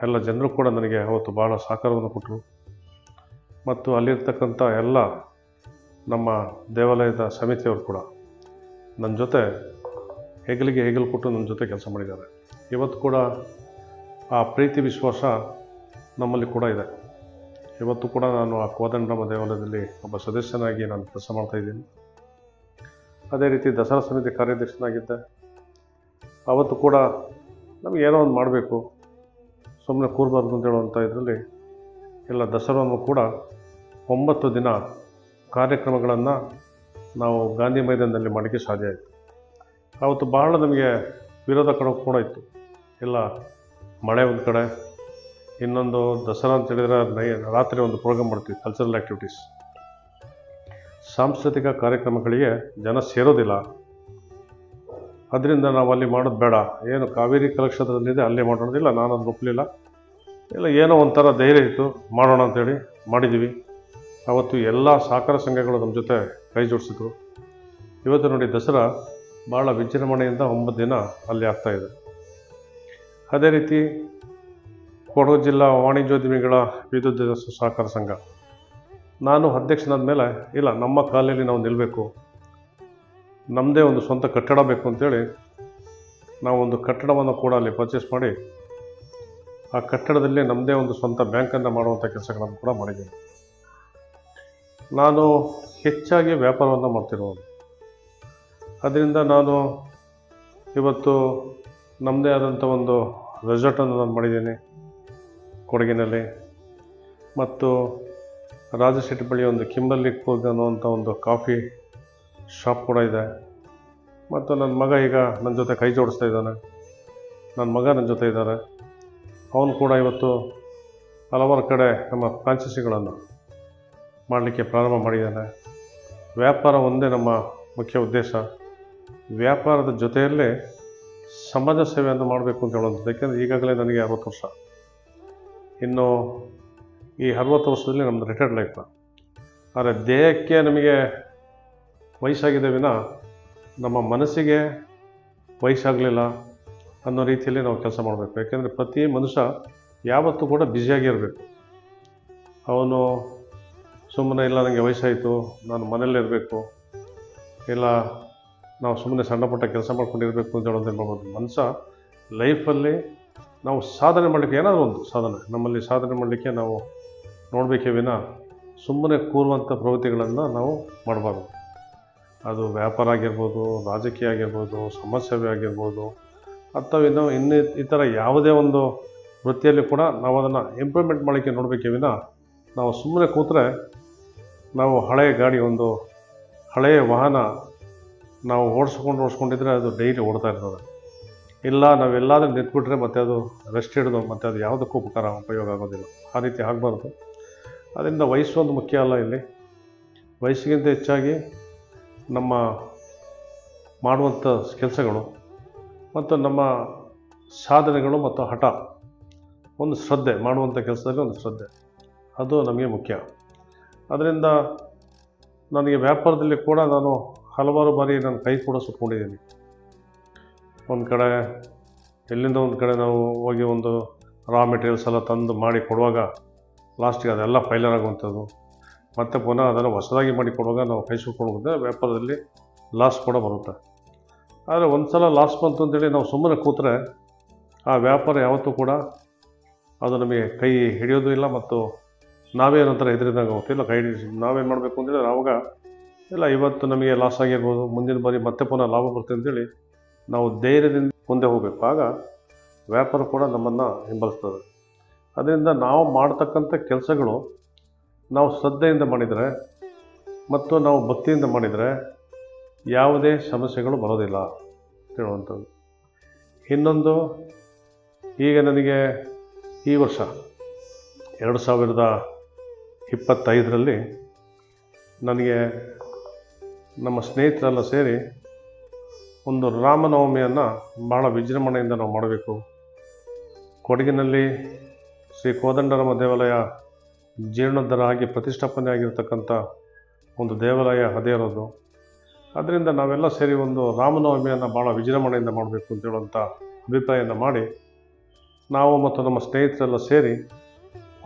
ಎಲ್ಲ ಜನರು ಕೂಡ ನನಗೆ ಅವತ್ತು ಭಾಳ ಸಹಕಾರವನ್ನು ಕೊಟ್ಟರು. ಮತ್ತು ಅಲ್ಲಿರ್ತಕ್ಕಂಥ ಎಲ್ಲ ನಮ್ಮ ದೇವಾಲಯದ ಸಮಿತಿಯವರು ಕೂಡ ನನ್ನ ಜೊತೆ ಹೆಗಲಿಗೆ ಹೆಗಲು ಕೊಟ್ಟು ನನ್ನ ಜೊತೆ ಕೆಲಸ ಮಾಡಿದ್ದಾರೆ. ಇವತ್ತು ಕೂಡ ಆ ಪ್ರೀತಿ ವಿಶ್ವಾಸ ನಮ್ಮಲ್ಲಿ ಕೂಡ ಇದೆ. ಇವತ್ತು ಕೂಡ ನಾನು ಆ ಕೋದಂಡರಾಮ ದೇವಾಲಯದಲ್ಲಿ ಒಬ್ಬ ಸದಸ್ಯನಾಗಿ ನಾನು ಕೆಲಸ ಮಾಡ್ತಾಯಿದ್ದೀನಿ. ಅದೇ ರೀತಿ ದಸರಾ ಸಮಿತಿ ಕಾರ್ಯಾಧ್ಯಕ್ಷನಾಗಿದ್ದೆ. ಅವತ್ತು ಕೂಡ ನಮಗೆ ಏನೋ ಒಂದು ಮಾಡಬೇಕು, ಸುಮ್ಮನೆ ಕೂರಬಾರ್ದು ಅಂತ ಹೇಳುವಂಥ ಇದರಲ್ಲಿ ಎಲ್ಲ ದಸರಾವನ್ನು ಕೂಡ 9 ದಿನ ಕಾರ್ಯಕ್ರಮಗಳನ್ನು ನಾವು ಗಾಂಧಿ ಮೈದಾನದಲ್ಲಿ ಮಾಡಲಿಕ್ಕೆ ಸಾಧ್ಯ ಆಯಿತು. ಆವತ್ತು ಬಹಳ ನಮಗೆ ವಿರೋಧ ಕೂಡ ಇತ್ತು. ಎಲ್ಲ ಮಳೆ ಒಂದು ಕಡೆ, ಇನ್ನೊಂದು ದಸರಾ ಅಂತ ಹೇಳಿದರೆ ರಾತ್ರಿ ಒಂದು ಪ್ರೋಗ್ರಾಮ್ ಮಾಡ್ತೀವಿ, ಕಲ್ಚರಲ್ ಆ್ಯಕ್ಟಿವಿಟೀಸ್, ಸಾಂಸ್ಕೃತಿಕ ಕಾರ್ಯಕ್ರಮಗಳಿಗೆ ಜನ ಸೇರೋದಿಲ್ಲ. ಅದರಿಂದ ನಾವು ಅಲ್ಲಿ ಮಾಡೋದು ಬೇಡ, ಏನು ಕಾವೇರಿ ಕಲಾಕ್ಷೇತ್ರದಲ್ಲಿದೆ ಅಲ್ಲೇ ಮಾಡೋದಿಲ್ಲ, ನಾನು ಅದು ಒಪ್ಪಲಿಲ್ಲ. ಇಲ್ಲ ಏನೋ ಒಂಥರ ಧೈರ್ಯ ಇತ್ತು, ಮಾಡೋಣ ಅಂಥೇಳಿ ಮಾಡಿದ್ದೀವಿ. ಅವತ್ತು ಎಲ್ಲ ಸಹಕಾರ ಸಂಘಗಳು ನಮ್ಮ ಜೊತೆ ಕೈ ಜೋಡಿಸಿದ್ರು. ಇವತ್ತು ನೋಡಿ ದಸರಾ ಭಾಳ ವಿಜೃಂಭಣೆಯಿಂದ 9 ದಿನ ಅಲ್ಲಿ ಆಗ್ತಾಯಿದೆ. ಅದೇ ರೀತಿ ಕೊಡಗು ಜಿಲ್ಲಾ ವಾಣಿಜ್ಯೋದ್ಯಮಿಗಳ ವಿದ್ಯುತ್ ಸಹಕಾರ ಸಂಘ, ನಾನು ಅಧ್ಯಕ್ಷನಾದ ಮೇಲೆ ಇಲ್ಲ ನಮ್ಮ ಕಾಲಲ್ಲಿ ನಾವು ನಿಲ್ಲಬೇಕು, ನಮ್ಮದೇ ಒಂದು ಸ್ವಂತ ಕಟ್ಟಡ ಬೇಕು ಅಂತೇಳಿ ನಾವು ಒಂದು ಕಟ್ಟಡವನ್ನು ಕೂಡ ಅಲ್ಲಿ ಪರ್ಚೇಸ್ ಮಾಡಿ ಆ ಕಟ್ಟಡದಲ್ಲಿ ನಮ್ಮದೇ ಒಂದು ಸ್ವಂತ ಬ್ಯಾಂಕನ್ನು ಮಾಡುವಂಥ ಕೆಲಸಗಳನ್ನು ಕೂಡ ಮಾಡಿದ್ದೀನಿ. ನಾನು ಹೆಚ್ಚಾಗಿ ವ್ಯಾಪಾರವನ್ನು ಮಾಡ್ತಿರೋದು, ಅದರಿಂದ ನಾನು ಇವತ್ತು ನಮ್ಮದೇ ಆದಂಥ ಒಂದು ರೆಸಾರ್ಟನ್ನು ನಾನು ಮಾಡಿದ್ದೀನಿ ಕೊಡಗಿನಲ್ಲಿ. ಮತ್ತು ರಾಜಶೆಟ್ಟಿ ಬಳಿ ಒಂದು ಕಿಂಬರ್ಲಿ ಕೂರ್ಗ್ ಅನ್ನುವಂಥ ಒಂದು ಕಾಫಿ ಶಾಪ್ ಕೂಡ ಇದೆ. ಮತ್ತು ನನ್ನ ಮಗ ಈಗ ನನ್ನ ಜೊತೆ ಕೈ ಜೋಡಿಸ್ತಾ ಇದ್ದಾನೆ, ನನ್ನ ಮಗ ನನ್ನ ಜೊತೆ ಇದ್ದಾರೆ. ಅವನು ಕೂಡ ಇವತ್ತು ಹಲವಾರು ಕಡೆ ನಮ್ಮ ಫ್ರಾಂಚೈಸಿಗಳನ್ನು ಮಾಡಲಿಕ್ಕೆ ಪ್ರಾರಂಭ ಮಾಡಿದ್ದಾನೆ. ವ್ಯಾಪಾರ ಒಂದೇ ನಮ್ಮ ಮುಖ್ಯ ಉದ್ದೇಶ. ವ್ಯಾಪಾರದ ಜೊತೆಯಲ್ಲೇ ಸಮಾಜ ಸೇವೆಯನ್ನು ಮಾಡಬೇಕು ಅಂತ ಹೇಳುವಂಥದ್ದು. ಯಾಕೆಂದರೆ ಈಗಾಗಲೇ ನನಗೆ 60 ವರ್ಷ, ಇನ್ನು ಈ 60 ವರ್ಷದಲ್ಲಿ ನಮ್ಮದು ರಿಟೈರ್ಡ್ ಲೈಫ್. ಆದರೆ ದೇಹಕ್ಕೆ ನಮಗೆ ವಯಸ್ಸಾಗಿದೆ ವಿನ ನಮ್ಮ ಮನಸ್ಸಿಗೆ ವಯಸ್ಸಾಗಲಿಲ್ಲ ಅನ್ನೋ ರೀತಿಯಲ್ಲಿ ನಾವು ಕೆಲಸ ಮಾಡಬೇಕು. ಯಾಕೆಂದರೆ ಪ್ರತಿ ಮನುಷ್ಯ ಯಾವತ್ತೂ ಕೂಡ ಬ್ಯುಸಿಯಾಗಿರಬೇಕು. ಅವನು ಸುಮ್ಮನೆ ಇಲ್ಲ ನನಗೆ ವಯಸ್ಸಾಯಿತು ನಾನು ಮನೆಯಲ್ಲಿರಬೇಕು, ಇಲ್ಲ ನಾವು ಸುಮ್ಮನೆ ಸಣ್ಣ ಪುಟ್ಟ ಕೆಲಸ ಮಾಡ್ಕೊಂಡಿರಬೇಕು ಅಂತ ಹೇಳೋದು ಮಾಡ್ಬೋದು. ಮನುಷ್ಯ ಲೈಫಲ್ಲಿ ನಾವು ಸಾಧನೆ ಮಾಡಲಿಕ್ಕೆ ಏನಾದರೂ ಒಂದು ಸಾಧನೆ ನಮ್ಮಲ್ಲಿ ಸಾಧನೆ ಮಾಡಲಿಕ್ಕೆ ನಾವು ನೋಡಬೇಕೇ ವಿನ ಸುಮ್ಮನೆ ಕೂರುವಂಥ ಪ್ರವೃತ್ತಿಗಳನ್ನು ನಾವು ಮಾಡಬಾರ್ದು. ಅದು ವ್ಯಾಪಾರ ಆಗಿರ್ಬೋದು, ರಾಜಕೀಯ ಆಗಿರ್ಬೋದು, ಸಮಾಜ ಸೇವೆ ಆಗಿರ್ಬೋದು, ಅಥವಾ ಇನ್ನು ಈ ಥರ ಯಾವುದೇ ಒಂದು ವೃತ್ತಿಯಲ್ಲಿ ಕೂಡ ನಾವು ಅದನ್ನು ಇಂಪ್ರೂವ್ಮೆಂಟ್ ಮಾಡಲಿಕ್ಕೆ ನೋಡಬೇಕೇ ವಿನ ನಾವು ಸುಮ್ಮನೆ ಕೂತ್ರೆ ನಾವು ಹಳೆಯ ಗಾಡಿ, ಒಂದು ಹಳೆಯ ವಾಹನ ನಾವು ಓಡಿಸ್ಕೊಂಡಿದ್ರೆ ಅದು ಡೈಲಿ ಓಡ್ತಾ ಇರ್ತದೆ. ಇಲ್ಲ ನಾವೆಲ್ಲಾದರೂ ನಿಂತ್ಬಿಟ್ರೆ ಮತ್ತೆ ಅದು ರೆಸ್ಟ್ ಹಿಡಿದು ಮತ್ತೆ ಅದು ಯಾವುದಕ್ಕೂ ಉಪಯೋಗ ಆಗೋದಿಲ್ಲ. ಆ ರೀತಿ ಆಗಬಾರ್ದು. ಅದರಿಂದ ವಯಸ್ಸು ಒಂದು ಮುಖ್ಯ ಅಲ್ಲ. ಇಲ್ಲಿ ವಯಸ್ಸಿಗಿಂತ ಹೆಚ್ಚಾಗಿ ನಮ್ಮ ಮಾಡುವಂಥ ಕೆಲಸಗಳು ಮತ್ತು ನಮ್ಮ ಸಾಧನೆಗಳು ಮತ್ತು ಹಠ, ಒಂದು ಶ್ರದ್ಧೆ, ಮಾಡುವಂಥ ಕೆಲಸದಲ್ಲಿ ಒಂದು ಶ್ರದ್ಧೆ, ಅದು ನಮಗೆ ಮುಖ್ಯ. ಅದರಿಂದ ನನಗೆ ವ್ಯಾಪಾರದಲ್ಲಿ ಕೂಡ ನಾನು ಹಲವಾರು ಬಾರಿ ನಾನು ಕೈ ಕೂಡ ಸುಟ್ಕೊಂಡಿದ್ದೀನಿ. ಒಂದು ಕಡೆ ಎಲ್ಲಿಂದ ಒಂದು ಕಡೆ ನಾವು ಹೋಗಿ ಒಂದು ರಾ ಮೆಟೀರಿಯಲ್ಸ್ ಎಲ್ಲ ತಂದು ಮಾಡಿ ಕೊಡುವಾಗ ಲಾಸ್ಟಿಗೆ ಅದೆಲ್ಲ ಫೈಲರ್ ಆಗುವಂಥದ್ದು, ಮತ್ತು ಪುನಃ ಅದನ್ನು ಹೊಸದಾಗಿ ಮಾಡಿ ಕೊಡುವಾಗ ನಾವು ಕೈ ಸುಟ್ಕೊಂಡು ವ್ಯಾಪಾರದಲ್ಲಿ ಲಾಸ್ ಕೂಡ ಬರುತ್ತೆ. ಆದರೆ ಒಂದು ಸಲ ಲಾಸ್ ಬಂತು ಅಂತೇಳಿ ನಾವು ಸುಮ್ಮನೆ ಕೂತ್ರೆ ಆ ವ್ಯಾಪಾರ ಯಾವತ್ತೂ ಕೂಡ ಅದು ನಮಗೆ ಕೈ ಹಿಡಿಯೋದು ಇಲ್ಲ, ಮತ್ತು ನಾವೇನಂತಾರೆ ಹೆದರಿದಂಗೆ ಆಗುತ್ತೆ. ಇಲ್ಲ ಕೈ ಹಿಡಿಸಿ ನಾವೇನು ಮಾಡಬೇಕು ಅಂತೇಳಿದ್ರೆ ಆವಾಗ ಇಲ್ಲ ಇವತ್ತು ನಮಗೆ ಲಾಸ್ ಆಗಿರ್ಬೋದು, ಮುಂದಿನ ಬಾರಿ ಮತ್ತೆ ಪುನಃ ಲಾಭ ಬರ್ತದೆ ಅಂತೇಳಿ ನಾವು ಧೈರ್ಯದಿಂದ ಮುಂದೆ ಹೋಗಬೇಕು. ಆಗ ವ್ಯಾಪಾರ ಕೂಡ ನಮ್ಮನ್ನು ಹಿಂಬಾಲಿಸ್ತದೆ. ಅದರಿಂದ ನಾವು ಮಾಡ್ತಕ್ಕಂಥ ಕೆಲಸಗಳು ನಾವು ಶ್ರದ್ಧೆಯಿಂದ ಮಾಡಿದರೆ ಮತ್ತು ನಾವು ಭಕ್ತಿಯಿಂದ ಮಾಡಿದರೆ ಯಾವುದೇ ಸಮಸ್ಯೆಗಳು ಬರೋದಿಲ್ಲ ಹೇಳುವಂಥದ್ದು. ಇನ್ನೊಂದು, ಈಗ ನನಗೆ ಈ ವರ್ಷ 2025ರಲ್ಲಿ ನನಗೆ ನಮ್ಮ ಸ್ನೇಹಿತರೆಲ್ಲ ಸೇರಿ ಒಂದು ರಾಮನವಮಿಯನ್ನು ಭಾಳ ವಿಜೃಂಭಣೆಯಿಂದ ನಾವು ಮಾಡಬೇಕು. ಕೊಡಗಿನಲ್ಲಿ ಶ್ರೀ ಕೋದಂಡರಾಮ ದೇವಾಲಯ ಜೀರ್ಣೋದ್ಧಾರ ಆಗಿ ಪ್ರತಿಷ್ಠಾಪನೆ ಆಗಿರ್ತಕ್ಕಂಥ ಒಂದು ದೇವಾಲಯ ಅದೇ ಇರೋದು. ಅದರಿಂದ ನಾವೆಲ್ಲ ಸೇರಿ ಒಂದು ರಾಮನವಮಿಯನ್ನು ಭಾಳ ವಿಜೃಂಭಣೆಯಿಂದ ಮಾಡಬೇಕು ಅಂತ ಹೇಳುವಂಥ ಅಭಿಪ್ರಾಯನ ಮಾಡಿ ನಾವು ಮತ್ತು ನಮ್ಮ ಸ್ನೇಹಿತರೆಲ್ಲ ಸೇರಿ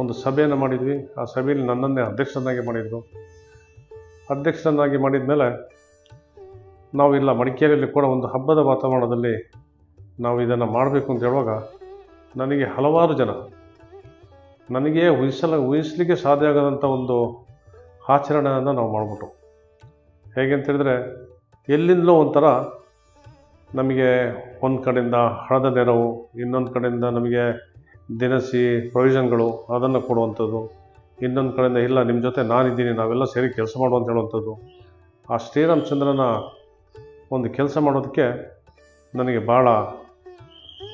ಒಂದು ಸಭೆಯನ್ನು ಮಾಡಿದ್ವಿ. ಆ ಸಭೆಯಲ್ಲಿ ನನ್ನನ್ನೇ ಅಧ್ಯಕ್ಷರನ್ನಾಗಿ ಮಾಡಿದರು. ಅಧ್ಯಕ್ಷರನ್ನಾಗಿ ಮಾಡಿದ ಮೇಲೆ ನಾವು ಇಲ್ಲ ಮಡಿಕೇರಿಯಲ್ಲಿ ಕೂಡ ಒಂದು ಹಬ್ಬದ ವಾತಾವರಣದಲ್ಲಿ ನಾವು ಇದನ್ನು ಮಾಡಬೇಕು ಅಂತ ಹೇಳುವಾಗ ನನಗೆ ಹಲವಾರು ಜನ ನನಗೆ ಊಹಿಸಲಿಕ್ಕೆ ಸಾಧ್ಯ ಆಗದಂಥ ಒಂದು ಆಚರಣೆಯನ್ನು ನಾವು ಮಾಡಿಬಿಟ್ಟು, ಹೇಗೆ ಅಂತೇಳಿದರೆ ಎಲ್ಲಿಂದಲೋ ಒಂಥರ ನಮಗೆ ಒಂದು ಕಡೆಯಿಂದ ಹಣದ ನೆರವು, ಇನ್ನೊಂದು ಕಡೆಯಿಂದ ನಮಗೆ ದಿನಸಿ ಪ್ರೊವಿಷನ್ಗಳು ಅದನ್ನು ಕೊಡುವಂಥದ್ದು, ಇನ್ನೊಂದು ಕಡೆಯಿಂದ ಇಲ್ಲ ನಿಮ್ಮ ಜೊತೆ ನಾನಿದ್ದೀನಿ ನಾವೆಲ್ಲ ಸೇರಿ ಕೆಲಸ ಮಾಡುವಂತ ಹೇಳುವಂಥದ್ದು. ಆ ಶ್ರೀರಾಮಚಂದ್ರನ ಒಂದು ಕೆಲಸ ಮಾಡೋದಕ್ಕೆ ನನಗೆ ಭಾಳ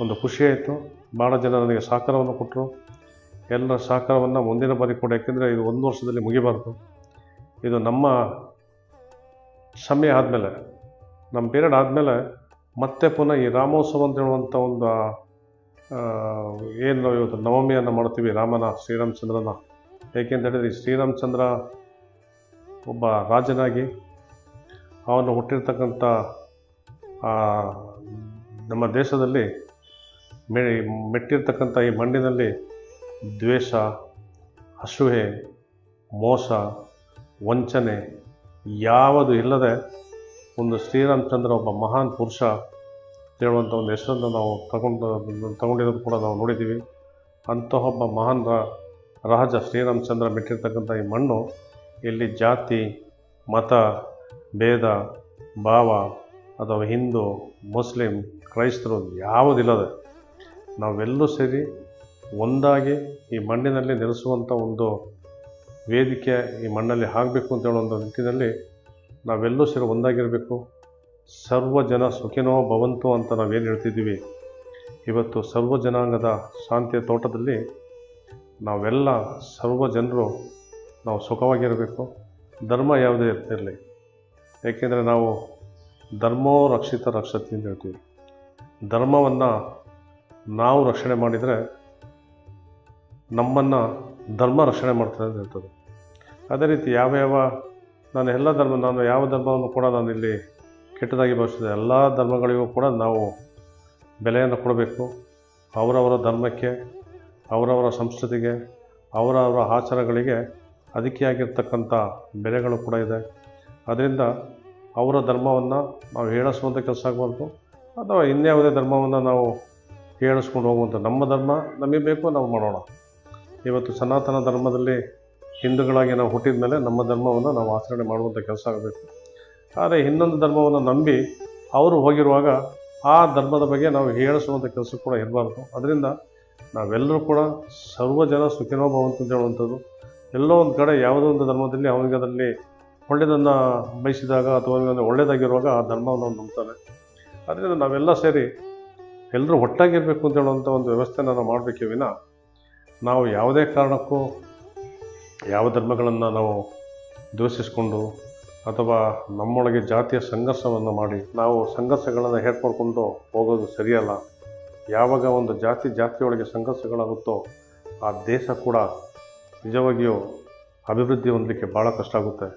ಒಂದು ಖುಷಿಯಾಯಿತು. ಭಾಳ ಜನ ನನಗೆ ಸಹಕಾರವನ್ನು ಕೊಟ್ಟರು. ಎಲ್ಲರ ಸಹಕಾರವನ್ನು ಮುಂದಿನ ಬಾರಿ ಕೂಡ, ಯಾಕೆಂದರೆ ಇದು 1 ವರ್ಷದಲ್ಲಿ ಮುಗಿಬಾರ್ದು. ಇದು ನಮ್ಮ ಸಮಯ ಆದಮೇಲೆ, ನಮ್ಮ ಪೀರಿಯಡ್ ಆದಮೇಲೆ ಮತ್ತೆ ಪುನಃ ಈ ರಾಮೋತ್ಸವ ಅಂತ ಹೇಳುವಂಥ ಒಂದು ಏನು ನಾವು ಇವತ್ತು ನವಮಿಯನ್ನು ಮಾಡ್ತೀವಿ ಶ್ರೀರಾಮಚಂದ್ರನ. ಏಕೆಂತೇಳಿದರೆ ಈ ಶ್ರೀರಾಮಚಂದ್ರ ಒಬ್ಬ ರಾಜನಾಗಿ ಅವನು ಹುಟ್ಟಿರ್ತಕ್ಕಂಥ ನಮ್ಮ ದೇಶದಲ್ಲಿ ಮೆಟ್ಟಿರ್ತಕ್ಕಂಥ ಈ ಮಣ್ಣಿನಲ್ಲಿ ದ್ವೇಷ, ಅಸೂಯೆ, ಮೋಸ, ವಂಚನೆ ಯಾವುದು ಇಲ್ಲದೆ ಒಂದು ಶ್ರೀರಾಮಚಂದ್ರ ಒಬ್ಬ ಮಹಾನ್ ಪುರುಷ ಹೇಳುವಂಥ ಒಂದು ಹೆಸರನ್ನು ನಾವು ತಗೊಂಡಿರೋದು ಕೂಡ ನಾವು ನೋಡಿದ್ದೀವಿ. ಅಂತಹ ಒಬ್ಬ ಮಹಾನ್ ರಾಜ ಶ್ರೀರಾಮಚಂದ್ರ ಮೆಟ್ಟಿರ್ತಕ್ಕಂಥ ಈ ಮಣ್ಣು, ಇಲ್ಲಿ ಜಾತಿ ಮತ ಭೇದ ಭಾವ ಅಥವಾ ಹಿಂದೂ ಮುಸ್ಲಿಂ ಕ್ರೈಸ್ತರು ಯಾವುದಿಲ್ಲದೆ ನಾವೆಲ್ಲೂ ಸೇರಿ ಒಂದಾಗಿ ಈ ಮಣ್ಣಿನಲ್ಲಿ ನೆಲೆಸುವಂಥ ಒಂದು ವೇದಿಕೆ ಈ ಮಣ್ಣಲ್ಲಿ ಆಗಬೇಕು ಅಂತ ಹೇಳೋ ಒಂದು ನಿಟ್ಟಿನಲ್ಲಿ ನಾವೆಲ್ಲೂ ಸೇರಿ ಒಂದಾಗಿರಬೇಕು. ಸರ್ವ ಜನ ಸುಖಿನೋ ಭವಂತು ಅಂತ ನಾವೇನು ಹೇಳ್ತಿದ್ದೀವಿ, ಇವತ್ತು ಸರ್ವ ಜನಾಂಗದ ಶಾಂತಿಯ ತೋಟದಲ್ಲಿ ನಾವೆಲ್ಲ ಸರ್ವ ಜನರು ನಾವು ಸುಖವಾಗಿರಬೇಕು. ಧರ್ಮ ಯಾವುದೇ ಇರಲಿ, ಏಕೆಂದರೆ ನಾವು ಧರ್ಮೋ ರಕ್ಷಿತ ರಕ್ಷತಿ ಅಂತ ಹೇಳ್ತೀವಿ. ಧರ್ಮವನ್ನು ನಾವು ರಕ್ಷಣೆ ಮಾಡಿದರೆ ನಮ್ಮನ್ನು ಧರ್ಮ ರಕ್ಷಣೆ ಮಾಡ್ತದೆ ಅಂತ ಹೇಳ್ತದೆ. ಅದೇ ರೀತಿ ನಾನು ಯಾವ ಧರ್ಮವನ್ನು ಕೂಡ ನಾನು ಇಲ್ಲಿ ಕೆಟ್ಟದಾಗಿ ಭಾವಿಸಿದೆ. ಎಲ್ಲ ಧರ್ಮಗಳಿಗೂ ಕೂಡ ನಾವು ಬೆಲೆಯನ್ನು ಕೊಡಬೇಕು. ಅವರವರ ಧರ್ಮಕ್ಕೆ, ಅವರವರ ಸಂಸ್ಕೃತಿಗೆ, ಅವರವರ ಆಚಾರಗಳಿಗೆ ಅದಕ್ಕೆ ಆಗಿರ್ತಕ್ಕಂಥ ಬೆಲೆಗಳು ಕೂಡ ಇದೆ. ಅದರಿಂದ ಅವರ ಧರ್ಮವನ್ನು ನಾವು ಹೇಳಿಸುವಂಥ ಕೆಲಸ ಆಗಬಾರ್ದು, ಅಥವಾ ಇನ್ಯಾವುದೇ ಧರ್ಮವನ್ನು ನಾವು ಹೇಳಿಸ್ಕೊಂಡು ಹೋಗುವಂಥ ನಮ್ಮ ಧರ್ಮ ನಮಗೆ ಬೇಕು, ನಾವು ಮಾಡೋಣ. ಇವತ್ತು ಸನಾತನ ಧರ್ಮದಲ್ಲಿ ಹಿಂದೂಗಳಾಗಿ ನಾವು ಹುಟ್ಟಿದ ಮೇಲೆ ನಮ್ಮ ಧರ್ಮವನ್ನು ನಾವು ಆಚರಣೆ ಮಾಡುವಂಥ ಕೆಲಸ ಆಗಬೇಕು. ಆದರೆ ಇನ್ನೊಂದು ಧರ್ಮವನ್ನು ನಂಬಿ ಅವರು ಹೋಗಿರುವಾಗ ಆ ಧರ್ಮದ ಬಗ್ಗೆ ನಾವು ಹೇಳಿಸುವಂಥ ಕೆಲಸ ಕೂಡ ಇರಬಾರ್ದು. ಅದರಿಂದ ನಾವೆಲ್ಲರೂ ಕೂಡ ಸರ್ವ ಜನ ಸುಖಿನೋ ಭವಂತು ಅಂತ ಹೇಳುವಂಥದ್ದು. ಎಲ್ಲೋ ಒಂದು ಕಡೆ ಯಾವುದೋ ಒಂದು ಧರ್ಮದಲ್ಲಿ ಅವನಿಗೆ ಅದರಲ್ಲಿ ಒಳ್ಳೆಯದನ್ನು ಬಯಸಿದಾಗ ಅಥವಾ ಅವನಿಗೆ ಒಳ್ಳೆಯದಾಗಿರುವಾಗ ಆ ಧರ್ಮವನ್ನು ಅವನು ನಂಬ್ತಾನೆ. ಅದರಿಂದ ನಾವೆಲ್ಲ ಸೇರಿ ಎಲ್ಲರೂ ಒಟ್ಟಾಗಿರಬೇಕು ಅಂತ ಹೇಳುವಂಥ ಒಂದು ವ್ಯವಸ್ಥೆನ ನಾವು ಮಾಡಬೇಕೇ ವಿನ ನಾವು ಯಾವುದೇ ಕಾರಣಕ್ಕೂ ಯಾವ ಧರ್ಮಗಳನ್ನು ನಾವು ದ್ವೇಷಿಸಿಕೊಂಡು ಅಥವಾ ನಮ್ಮೊಳಗೆ ಜಾತಿಯ ಸಂಘರ್ಷವನ್ನು ಮಾಡಿ ನಾವು ಸಂಘರ್ಷಗಳನ್ನು ಏರ್ಪಡ್ಕೊಂಡು ಹೋಗೋದು ಸರಿಯಲ್ಲ. ಯಾವಾಗ ಒಂದು ಜಾತಿಯೊಳಗೆ ಸಂಘರ್ಷಗಳಾಗುತ್ತೋ ಆ ದೇಶ ಕೂಡ ನಿಜವಾಗಿಯೂ ಅಭಿವೃದ್ಧಿ ಹೊಂದಲಿಕ್ಕೆ ಭಾಳ ಕಷ್ಟ ಆಗುತ್ತೆ.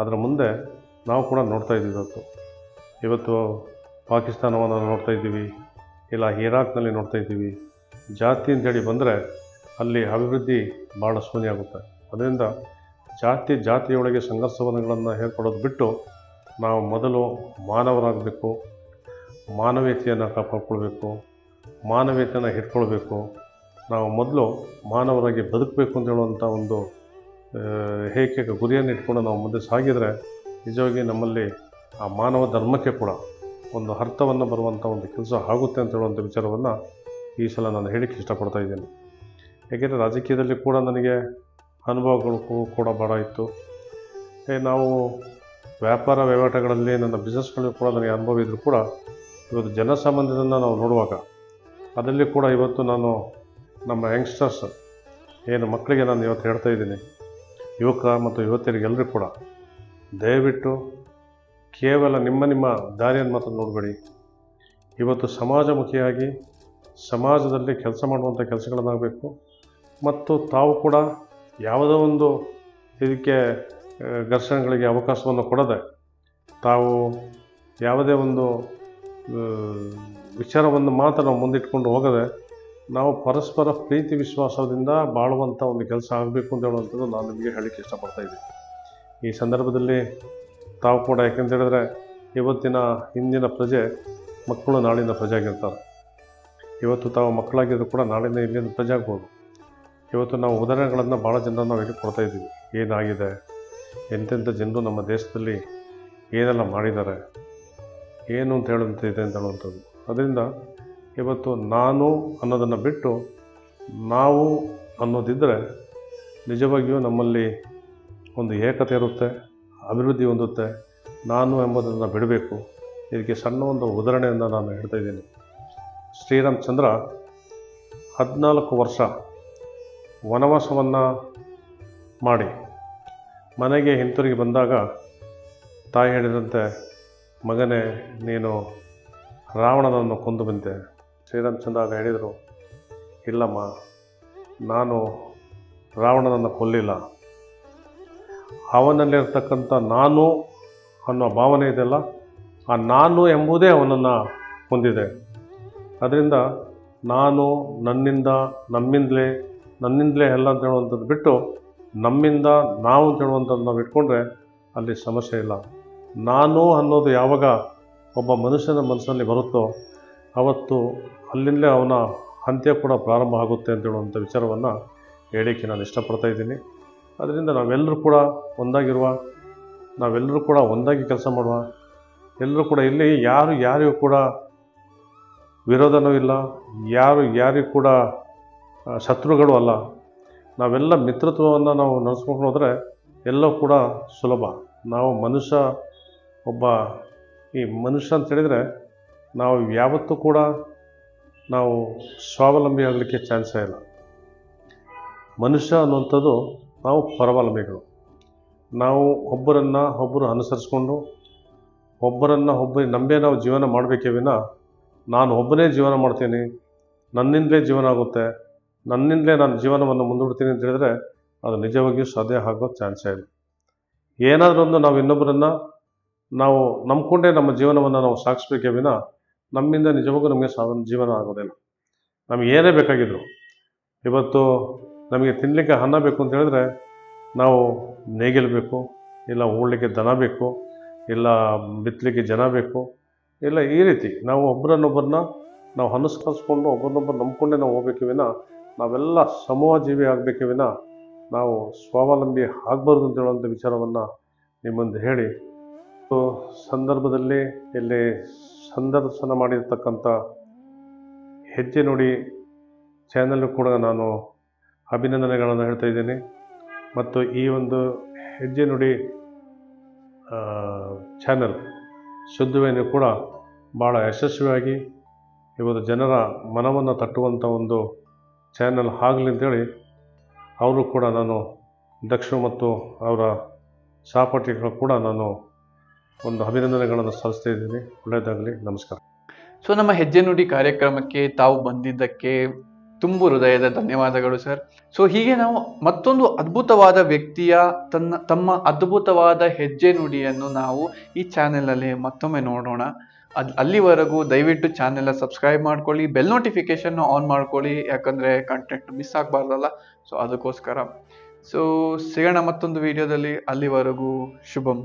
ಅದರ ಮುಂದೆ ನಾವು ಕೂಡ ನೋಡ್ತಾ ಇದ್ದೀವಿ. ಇವತ್ತು ಪಾಕಿಸ್ತಾನವನ್ನು ನೋಡ್ತಾ ಇದ್ದೀವಿ, ಇಲ್ಲ ಇರಾಕ್ನಲ್ಲಿ ನೋಡ್ತಾ ಇದ್ದೀವಿ. ಜಾತಿ ಅಂತೇಳಿ ಬಂದರೆ ಅಲ್ಲಿ ಅಭಿವೃದ್ಧಿ ಭಾಳ ಶೂನ್ಯ ಆಗುತ್ತೆ. ಅದರಿಂದ ಜಾತಿಯೊಳಗೆ ಸಂಘರ್ಷಗಳನ್ನು ಏರ್ಪಡೋದು ಬಿಟ್ಟು ನಾವು ಮೊದಲು ಮಾನವರಾಗಬೇಕು. ಮಾನವೀಯತೆಯನ್ನು ಕಾಪಾಡ್ಕೊಳ್ಬೇಕು, ಮಾನವೀಯತೆಯನ್ನು ಇಟ್ಕೊಳ್ಬೇಕು. ನಾವು ಮೊದಲು ಮಾನವರಾಗಿ ಬದುಕಬೇಕು ಅಂತ ಹೇಳುವಂಥ ಒಂದು ಏಕೈಕ ಗುರಿಯನ್ನು ಇಟ್ಕೊಂಡು ನಾವು ಮುಂದೆ ಸಾಗಿದರೆ ನಿಜವಾಗಿ ನಮ್ಮಲ್ಲಿ ಆ ಮಾನವ ಧರ್ಮಕ್ಕೆ ಕೂಡ ಒಂದು ಅರ್ಥವನ್ನು ಬರುವಂಥ ಒಂದು ಕೆಲಸ ಆಗುತ್ತೆ ಅಂತ ಹೇಳುವಂಥ ವಿಚಾರವನ್ನು ಈ ಸಲ ನಾನು ಹೇಳಕ್ಕೆ ಇಷ್ಟಪಡ್ತಾ ಇದ್ದೇನೆ. ಏಕೆಂದರೆ ರಾಜಕೀಯದಲ್ಲಿ ಕೂಡ ನನಗೆ ಅನುಭವಗಳು ಕೂಡ ಭಾಳ ಇತ್ತು. ನಾವು ವ್ಯಾಪಾರ ವಹಿವಾಟುಗಳಲ್ಲಿ ನನ್ನ ಬಿಸ್ನೆಸ್ಗಳಲ್ಲಿ ಕೂಡ ನನಗೆ ಅನುಭವ ಇದ್ದರೂ ಕೂಡ ಇವತ್ತು ಜನಸಾಮಾನ್ಯರನ್ನು ನಾವು ನೋಡುವಾಗ ಅದರಲ್ಲಿ ಕೂಡ ಇವತ್ತು ನಾನು ನಮ್ಮ ಯಂಗ್ಸ್ಟರ್ಸ್ ಏನು ಮಕ್ಕಳಿಗೆ ನಾನು ಇವತ್ತು ಹೇಳ್ತಾ ಇದ್ದೀನಿ, ಯುವಕ ಮತ್ತು ಯುವತಿಯರಿಗೆಲ್ಲರೂ ಕೂಡ ದಯವಿಟ್ಟು ಕೇವಲ ನಿಮ್ಮ ದಾರಿಯನ್ನು ಮಾತ್ರ ನೋಡಬೇಡಿ. ಇವತ್ತು ಸಮಾಜಮುಖಿಯಾಗಿ ಸಮಾಜದಲ್ಲಿ ಕೆಲಸ ಮಾಡುವಂಥ ಕೆಲಸಗಳನ್ನಾಗಬೇಕು ಮತ್ತು ತಾವು ಕೂಡ ಯಾವುದೋ ಒಂದು ಇದಕ್ಕೆ ಘರ್ಷಣೆಗಳಿಗೆ ಅವಕಾಶವನ್ನು ಕೊಡದೆ ತಾವು ಯಾವುದೇ ಒಂದು ವಿಚಾರವನ್ನು ಮಾತ್ರ ನಾವು ಮುಂದಿಟ್ಕೊಂಡು ಹೋಗದೆ ನಾವು ಪರಸ್ಪರ ಪ್ರೀತಿ ವಿಶ್ವಾಸದಿಂದ ಬಾಳುವಂಥ ಒಂದು ಕೆಲಸ ಆಗಬೇಕು ಅಂತ ಹೇಳುವಂಥದ್ದು ನಾನು ನಿಮಗೆ ಹೇಳಲಿಕ್ಕೆ ಇಷ್ಟಪಡ್ತಾ ಇದ್ದೀನಿ. ಈ ಸಂದರ್ಭದಲ್ಲಿ ತಾವು ಕೂಡ ಯಾಕೆಂತ ಹೇಳಿದ್ರೆ ಇವತ್ತಿನ ಹಿಂದಿನ ಪ್ರಜೆ ಮಕ್ಕಳು ನಾಳಿನ ಪ್ರಜೆ ಆಗಿರ್ತಾರೆ. ಇವತ್ತು ತಾವು ಮಕ್ಕಳಾಗಿದ್ದರೂ ಕೂಡ ನಾಳಿನ ಇಲ್ಲಿಂದ ಪ್ರಜೆ ಆಗ್ಬೋದು. ಇವತ್ತು ನಾವು ಉದಾಹರಣೆಗಳನ್ನು ಭಾಳ ಜನರನ್ನು ನಾವು ಇಲ್ಲಿ ಕೊಡ್ತಾ ಇದ್ದೀವಿ. ಏನಾಗಿದೆ, ಎಂತೆಂಥ ಜನರು ನಮ್ಮ ದೇಶದಲ್ಲಿ ಏನೆಲ್ಲ ಮಾಡಿದ್ದಾರೆ, ಏನು ಅಂತ ಹೇಳುವಂತಿದೆ ಅಂತ ಹೇಳುವಂಥದ್ದು. ಅದರಿಂದ ಇವತ್ತು ನಾನು ಅನ್ನೋದನ್ನು ಬಿಟ್ಟು ನಾವು ಅನ್ನೋದಿದ್ದರೆ ನಿಜವಾಗಿಯೂ ನಮ್ಮಲ್ಲಿ ಒಂದು ಏಕತೆ ಇರುತ್ತೆ, ಅಭಿವೃದ್ಧಿ ಹೊಂದುತ್ತೆ. ನಾನು ಎಂಬುದನ್ನು ಬಿಡಬೇಕು. ಇದಕ್ಕೆ ಸಣ್ಣ ಒಂದು ಉದಾಹರಣೆಯನ್ನು ನಾನು ಹೇಳ್ತಾ ಇದ್ದೀನಿ. ಶ್ರೀರಾಮಚಂದ್ರ 14 ವರ್ಷ ವನವಾಸವನ್ನು ಮಾಡಿ ಮನೆಗೆ ಹಿಂತಿರುಗಿ ಬಂದಾಗ ತಾಯಿ ಹೇಳಿದಂತೆ, ಮಗನೇ ನೀನು ರಾವಣನನ್ನು ಕೊಂದು ಬಂದೆ. ಶ್ರೀರಾಮಚಂದ್ರ ಆಗ ಹೇಳಿದರು, ಇಲ್ಲಮ್ಮ, ನಾನು ರಾವಣನನ್ನು ಕೊಲ್ಲಿಲ್ಲ. ಅವನಲ್ಲಿರ್ತಕ್ಕಂಥ ನಾನು ಅನ್ನೋ ಭಾವನೆ ಇದೆಯಲ್ಲ, ಆ ನಾನು ಎಂಬುದೇ ಅವನನ್ನು ಹೊಂದಿದೆ. ಅದರಿಂದ ನಾನು ನನ್ನಿಂದಲೇ ಎಲ್ಲ ಅಂತ ಹೇಳುವಂಥದ್ದು ಬಿಟ್ಟು ನಮ್ಮಿಂದ ನಾವು ಅಂತ ಹೇಳುವಂಥದ್ದು ನಾವು ಇಟ್ಕೊಂಡ್ರೆ ಅಲ್ಲಿ ಸಮಸ್ಯೆ ಇಲ್ಲ. ನಾನು ಅನ್ನೋದು ಯಾವಾಗ ಒಬ್ಬ ಮನುಷ್ಯನ ಮನಸ್ಸಲ್ಲಿ ಬರುತ್ತೋ ಅವತ್ತು ಅಲ್ಲಿಂದಲೇ ಅವನ ಅಂತ್ಯ ಕೂಡ ಪ್ರಾರಂಭ ಆಗುತ್ತೆ ಅಂತ ಹೇಳುವಂಥ ವಿಚಾರವನ್ನು ಹೇಳಲಿಕ್ಕೆ ನಾನು ಇಷ್ಟಪಡ್ತಾ ಇದ್ದೀನಿ. ಅದರಿಂದ ನಾವೆಲ್ಲರೂ ಕೂಡ ಒಂದಾಗಿರುವ, ನಾವೆಲ್ಲರೂ ಕೂಡ ಒಂದಾಗಿ ಕೆಲಸ ಮಾಡುವ, ಎಲ್ಲರೂ ಕೂಡ ಇಲ್ಲಿ ಯಾರಿಗೂ ಕೂಡ ವಿರೋಧನೂ ಇಲ್ಲ, ಯಾರಿಗೂ ಕೂಡ ಶತ್ರುಗಳು ಅಲ್ಲ. ನಾವೆಲ್ಲ ಮಿತ್ರತ್ವವನ್ನು ನಾವು ನಡೆಸ್ಕೊಂಡು ಹೋದರೆ ಎಲ್ಲವೂ ಕೂಡ ಸುಲಭ. ನಾವು ಈ ಮನುಷ್ಯ ಅಂತ ಹೇಳಿದರೆ ನಾವು ಯಾವತ್ತೂ ಕೂಡ ನಾವು ಸ್ವಾವಲಂಬಿ ಆಗಲಿಕ್ಕೆ ಚಾನ್ಸೇ ಇಲ್ಲ. ಮನುಷ್ಯ ಅನ್ನುವಂಥದ್ದು ನಾವು ಪರಾವಲಂಬಿಗಳು. ನಾವು ಒಬ್ಬರು ಅನುಸರಿಸ್ಕೊಂಡು ಒಬ್ಬರು ನಂಬೇ ನಾವು ಜೀವನ ಮಾಡಬೇಕೇ ವಿನ ನಾನು ಒಬ್ಬನೇ ಜೀವನ ಮಾಡ್ತೀನಿ, ನನ್ನಿಂದಲೇ ಜೀವನ ಆಗುತ್ತೆ, ನನ್ನಿಂದಲೇ ನಾನು ಜೀವನವನ್ನು ಮುಂದೂಡ್ತೀನಿ ಅಂತ ಹೇಳಿದರೆ ಅದು ನಿಜವಾಗಿಯೂ ಸಾಧ್ಯ ಆಗೋ ಚಾನ್ಸೇ ಇಲ್ಲ. ಏನಾದರೂ ಒಂದು ನಾವು ಇನ್ನೊಬ್ಬರನ್ನು ನಾವು ನಂಬ್ಕೊಂಡೇ ನಮ್ಮ ಜೀವನವನ್ನು ನಾವು ಸಾಗಿಸ್ಬೇಕೇ ವಿನ ನಮ್ಮಿಂದ ನಿಜವಾಗೂ ನಮಗೆ ಜೀವನ ಆಗೋದಿಲ್ಲ. ನಮಗೆ ಏನೇ ಬೇಕಾಗಿದ್ರು, ಇವತ್ತು ನಮಗೆ ತಿನ್ನಲಿಕ್ಕೆ ಅನ್ನ ಬೇಕು ಅಂತ ಹೇಳಿದ್ರೆ ನಾವು ನೇಗಿಲು ಬೇಕು, ಇಲ್ಲ ಉಳ್ಳಿಕ್ಕೆ ದನ ಬೇಕು, ಇಲ್ಲ ಬಿತ್ತಲಿಕ್ಕೆ ಜನ ಬೇಕು, ಇಲ್ಲ ಈ ರೀತಿ ನಾವು ಒಬ್ಬರನ್ನೊಬ್ಬರನ್ನ ನಾವು ಅನುಸರಿಸ್ಕೊಂಡು ಒಬ್ಬರನ್ನೊಬ್ಬರು ನಂಬ್ಕೊಂಡೇ ನಾವು ಹೋಗ್ಬೇಕೇ ವಿನ ನಾವೆಲ್ಲ ಸಮೂಹ ಜೀವಿ ಆಗಬೇಕೇ ವಿನ ನಾವು ಸ್ವಾವಲಂಬಿ ಆಗಬಾರ್ದು ಅಂತ ಹೇಳುವಂಥ ವಿಚಾರವನ್ನು ನಿಮ್ಮಂದು ಹೇಳಿ, ಸಂದರ್ಭದಲ್ಲಿ ಇಲ್ಲಿ ಸಂದರ್ಶನ ಮಾಡಿರ್ತಕ್ಕಂಥ ಹೆಜ್ಜೆ ನುಡಿ ಚಾನಲ್ ಕೂಡ ನಾನು ಅಭಿನಂದನೆಗಳನ್ನು ಹೇಳ್ತಾ ಇದ್ದೀನಿ. ಮತ್ತು ಈ ಒಂದು ಹೆಜ್ಜೆ ನುಡಿ ಚಾನಲ್ ಶುದ್ಧವೇನು ಕೂಡ ಭಾಳ ಯಶಸ್ವಿಯಾಗಿ ಇವತ್ತು ಜನರ ಮನವನ್ನು ತಟ್ಟುವಂಥ ಒಂದು ಚಾನಲ್ ಆಗಲಿ ಅಂತೇಳಿ ಅವರು ಕೂಡ ನಾನು ದಕ್ಷ ಮತ್ತು ಅವರ ಸಹಪಾಠಿಗಳು ಕೂಡ ನಾನು ಒಂದು ಅಭಿನಂದನೆಗಳನ್ನು ಸಲ್ಲಿಸ್ತಾ ಇದ್ದೀನಿ. ಒಳ್ಳೆಯದಾಗಲಿ, ನಮಸ್ಕಾರ. ಸೊ ನಮ್ಮ ಹೆಜ್ಜೆ ನುಡಿ ಕಾರ್ಯಕ್ರಮಕ್ಕೆ ತಾವು ಬಂದಿದ್ದಕ್ಕೆ ತುಂಬು ಹೃದಯದ ಧನ್ಯವಾದಗಳು ಸರ್. ಸೊ ಹೀಗೆ ನಾವು ಮತ್ತೊಂದು ಅದ್ಭುತವಾದ ವ್ಯಕ್ತಿಯ ತಮ್ಮ ಅದ್ಭುತವಾದ ಹೆಜ್ಜೆ ನುಡಿಯನ್ನು ನಾವು ಈ ಚಾನೆಲ್ನಲ್ಲಿ ಮತ್ತೊಮ್ಮೆ ನೋಡೋಣ. ಅಲ್ಲಿವರೆಗೂ ದಯವಿಟ್ಟು ಚಾನೆಲ್ನ ಸಬ್ಸ್ಕ್ರೈಬ್ ಮಾಡ್ಕೊಳ್ಳಿ, ಬೆಲ್ ನೋಟಿಫಿಕೇಶನ್ ಆನ್ ಮಾಡ್ಕೊಳ್ಳಿ, ಯಾಕಂದರೆ ಕಂಟೆಂಟ್ ಮಿಸ್ ಆಗಬಾರ್ದಲ್ಲ. ಸೊ ಅದಕ್ಕೋಸ್ಕರ ಸಿಗೋಣ ಮತ್ತೊಂದು ವಿಡಿಯೋದಲ್ಲಿ. ಅಲ್ಲಿವರೆಗೂ ಶುಭಂ.